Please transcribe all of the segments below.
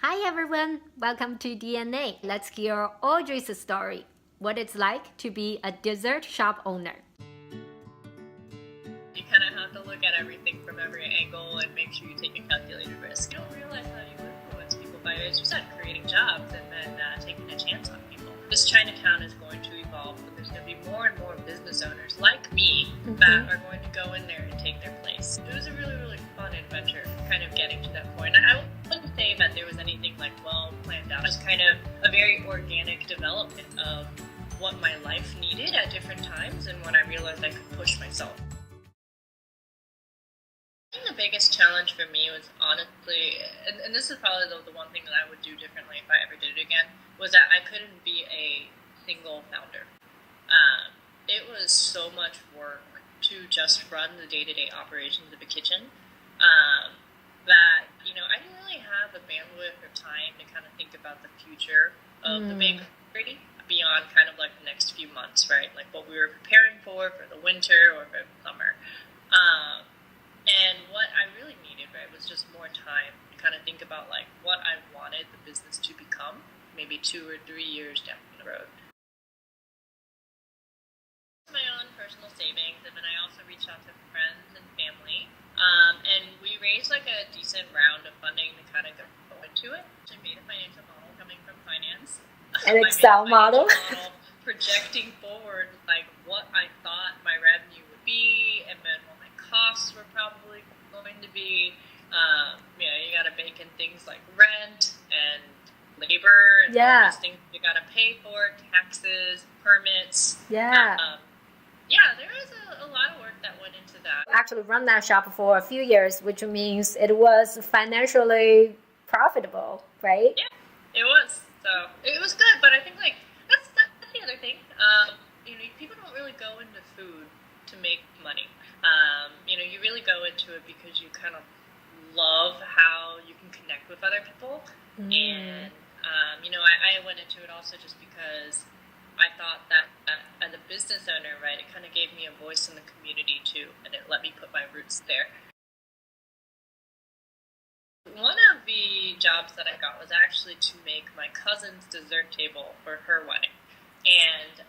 Hi everyone, welcome to DNA. Let's hear Audrey's story, what it's like to be a dessert shop owner. You kind of have to look at everything from every angle and make sure you take a calculated risk. You don't realize how you influence people by, as you said, creating jobs and then taking a chance on people. This Chinatown is going to evolve, but there's going to be more and more business owners like me that are going to go in there and take their place. It was a really, really fun adventure, kind of getting to that point. I wouldn't say that there was anything like well planned out. It was kind of a very organic development of what my life needed at different times and when I realized I could push myself. I think the biggest challenge for me was honestly, and this is probably the one thing that I would do differently if I ever did it again, was that I couldn't be a single founder. It was so much work to just run the day-to-day operations of a kitchen that, I didn't really have the bandwidth or time to kind of think about the future of the bakery beyond kind of like the next few months, right? Like what we were preparing for the winter or for the summer. And what I really needed, right, was just more time to kind of think about like what I wanted the business to become, maybe 2 or 3 years down the road. My own personal savings, and then I also reached out to friends and family, and we raised like a decent round of funding to kind of go into it. I made a financial model coming from finance. An Excel model. Projecting forward like what I thought my revenue would be, and then what my costs were probably going to be. You got to bake in things like rent and labor and all these things you got to pay for, taxes, permits. There was a lot of work that went into that. Actually run that shop for a few years, which means it was financially profitable, right? Yeah, it was. So it was good, but I think like that's the other thing. People don't really go into food to make money. You really go into it because you kind of love how you can connect with other people. And, I went into it also just because I thought that as a business owner, right, it kind of gave me a voice in the community too, and it let me put my roots there. One of the jobs that I got was actually to make my cousin's dessert table for her wedding. And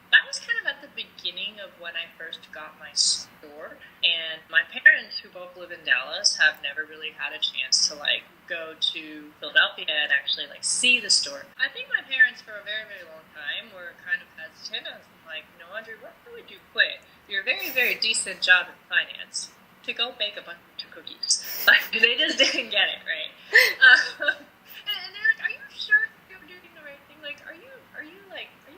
that was kind of at the beginning of when I first got my store. And my parents, who both live in Dallas, have never really had a chance to go to Philadelphia and actually see the store. I think my parents, for a very, very long time, were kind of hesitant. I was like, Audrey, what would you quit your very, very decent job in finance to go bake a bunch of cookies? They just didn't get it, right? And they're like, are you sure you're doing the right thing? Are you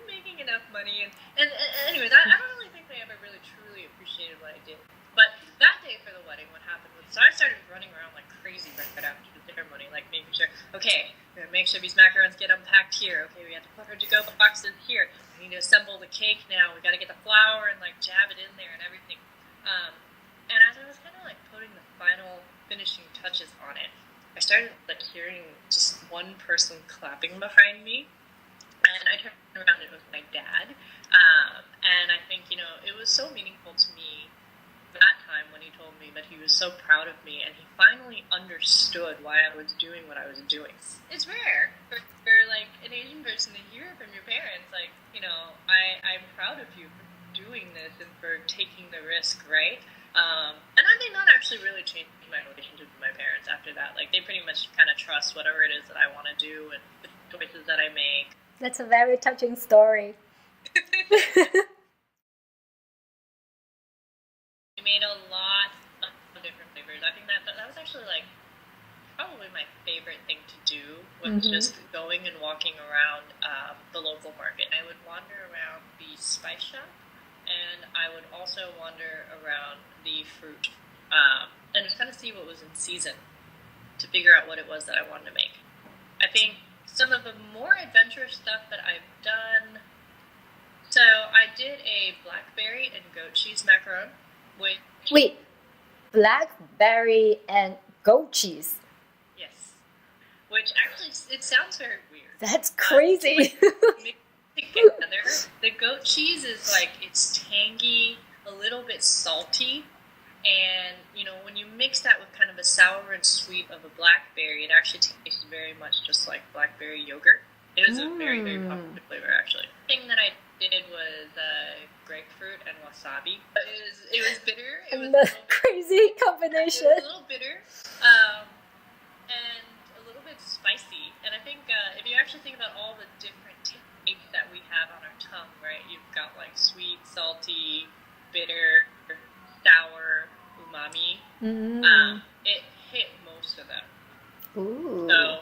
making enough money? And anyways, I don't really think they ever really truly appreciated what I did. But that day for the wedding, what happened was, so I started running around like crazy right after the ceremony, making sure, okay, we're gonna make sure these macarons get unpacked here. Okay, we have to put her to-go boxes here. We need to assemble the cake now. We got to get the flour and jab it in there and everything. And as I was kind of putting the final finishing touches on it, I started hearing just one person clapping behind me, and I turned around. It was my dad, and I think it was so meaningful to me that time when he told me that he was so proud of me, and he finally understood why I was doing what I was doing. It's rare for an Asian person to hear from your parents, I'm proud of you for doing this and for taking the risk, right? And I think that actually really changed my relationship with my parents after that. They pretty much kind of trust whatever it is that I want to do and the choices that I make. That's a very touching story. We made a lot of different flavors. I think that was actually probably my favorite thing to do was just going and walking around the local market. I would wander around the spice shop, and I would also wander around the fruit and kind of see what was in season to figure out what it was that I wanted to make. I think some of the more adventurous stuff that I've done, so I did a blackberry and goat cheese macaron. Wait, blackberry and goat cheese? Yes. Which actually, it sounds very weird. That's crazy. The goat cheese is it's tangy, a little bit salty, And, when you mix that with kind of a sour and sweet of a blackberry, it actually tastes very much just like blackberry yogurt. It is a very, very popular flavor, actually. The thing that I did was grapefruit and wasabi. It was bitter. It was a crazy combination. It was a little bitter and a little bit spicy. And I think if you actually think about all the different tastes that we have on our tongue, right? You've got like sweet, salty, bitter, sour, umami. It hit most of them. Ooh. So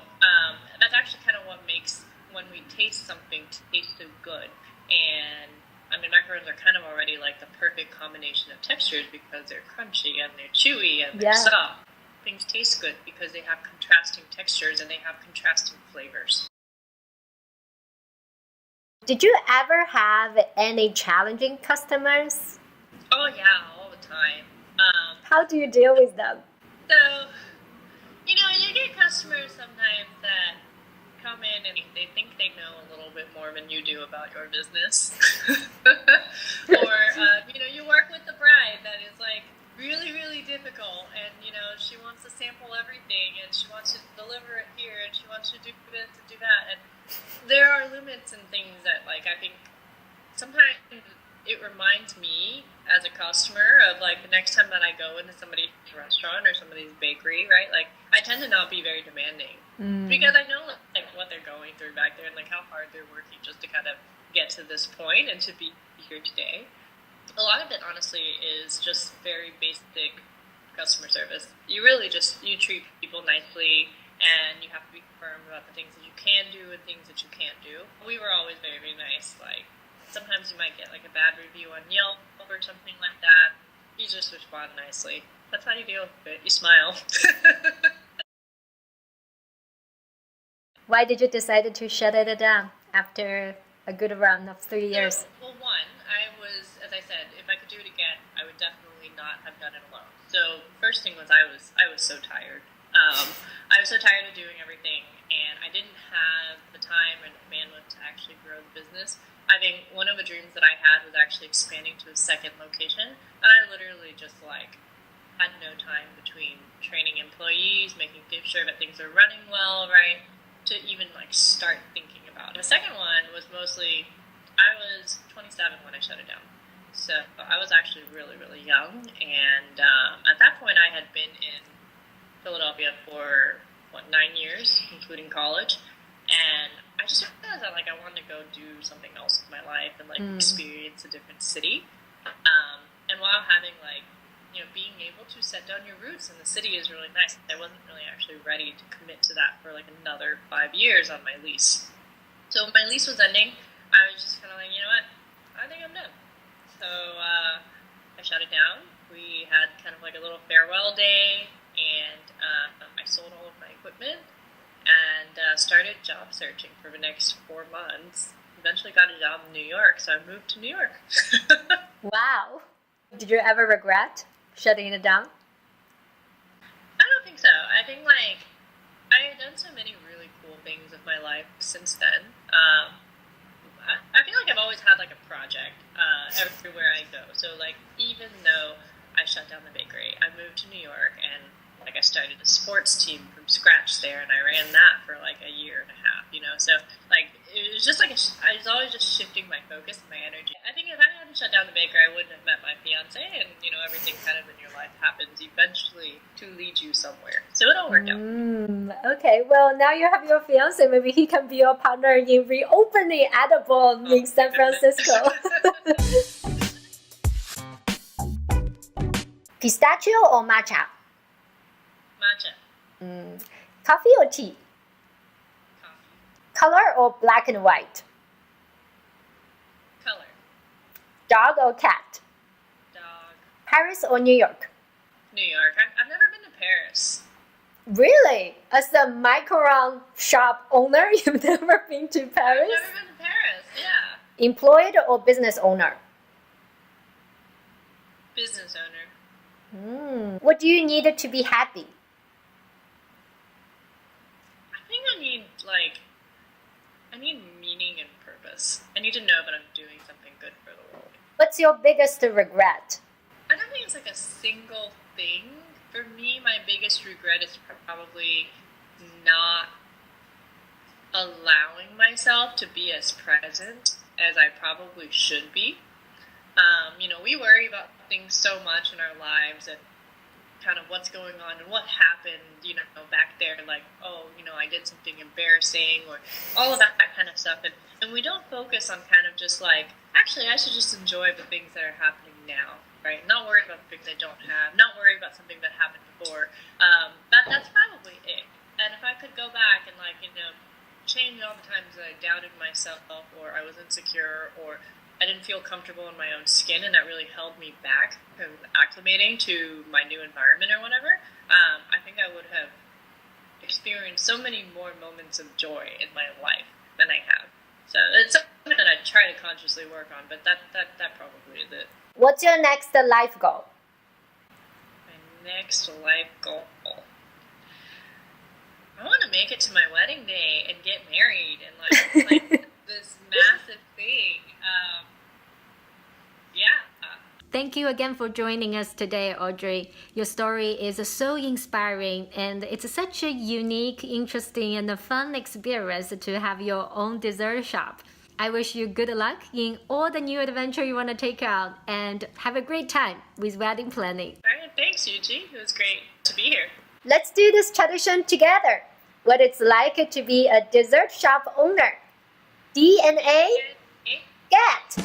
that's actually kind of what makes when we taste something taste so good. And I mean, macarons are kind of already like the perfect combination of textures because they're crunchy and they're chewy and they're soft. Things taste good because they have contrasting textures and they have contrasting flavors. Did you ever have any challenging customers? Oh yeah, all the time. How do you deal with them? So, you get customers sometimes that come in and they think they know a little bit more than you do about your business. Or, you work with the bride that is like really, really difficult and, she wants to sample everything and she wants to deliver it here and she wants to do this and do that. And there are limits and things that, like, I think sometimes it reminds me as a customer of, like, the next time that I go into somebody's restaurant or somebody's bakery, right? Like, I tend to not be very demanding because I know, like, what they're going through back there and, like, how hard they're working just to kind of get to this point and to be here today. A lot of it, honestly, is just very basic customer service. You really you treat people nicely and you have to be firm about the things that you can do and things that you can't do. We were always very, very nice. Like, sometimes you might get like a bad review on Yelp or something like that. You just respond nicely. That's how you deal with it. You smile. Why did you decide to shut it down after a good round of 3 years? Well, one, as I said, if I could do it again, I would definitely not have done it alone. So first thing was I was so tired. I was so tired of doing everything, and I didn't have the time and bandwidth to actually grow the business. I think one of the dreams that I had was actually expanding to a second location, and I literally just had no time between training employees, making sure that things are running well, right, to even start thinking about it. The second one was mostly, I was 27 when I shut it down. So I was actually really, really young, and at that point I had been in Philadelphia for 9 years, including college, and I just realized that I wanted to go do something else with my life and experience a different city. And while having being able to set down your roots in the city is really nice, I wasn't really actually ready to commit to that for another 5 years on my lease. So when my lease was ending, I was just kind of you know what, I think I'm done. So I shut it down. We had kind of a little farewell day, and I sold all of my equipment and started job searching for the next 4 months. Eventually got a job in New York, so I moved to New York. Wow. Did you ever regret shutting it down? I don't think so. I think I had done so many really cool things with my life since then. I feel I've always had a project everywhere I go. So even though I shut down the bakery, I moved to New York and I started a sports team from scratch there, and I ran that for a year and a half. So it was just I was always just shifting my focus and my energy. I think if I hadn't shut down the bakery, I wouldn't have met my fiance, and everything kind of in your life happens eventually to lead you somewhere. So it all worked out. Okay, well, now you have your fiance. Maybe he can be your partner in reopening Edible in San Francisco. Pistachio or matcha? Matcha. Coffee or tea? Coffee. Color or black and white? Color. Dog or cat? Dog. Paris or New York? New York. I've never been to Paris. Really? As a Macaron shop owner, you've never been to Paris? I've never been to Paris, yeah. Employed or business owner? Business owner. What do you need to be happy? I think I need meaning and purpose. I need to know that I'm doing something good for the world. What's your biggest regret? I don't don't think it's like a single thing. For me, my biggest regret is probably not allowing myself to be as present as I probably should be. We worry about things so much in our lives and kind of what's going on and what happened, back there, like, I did something embarrassing or all of that kind of stuff. And we don't focus on kind of just like, actually, I should just enjoy the things that are happening now, right? Not worry about the things I don't have, not worry about something that happened before. That's probably it. And if I could go back and change all the times that I doubted myself or I was insecure or I didn't feel comfortable in my own skin and that really held me back from acclimating to my new environment or whatever, I think I would have experienced so many more moments of joy in my life than I have. So it's something that I try to consciously work on, but that probably is it. What's your next life goal? My next life goal. I want to make it to my wedding day and get married and like this massive thing. Thank you again for joining us today, Audrey. Your story is so inspiring and it's such a unique, interesting, and a fun experience to have your own dessert shop. I wish you good luck in all the new adventure you want to take out and have a great time with wedding planning. All right, thanks, Yuji. It was great to be here. Let's do this tradition together. What it's like to be a dessert shop owner. DNA, get!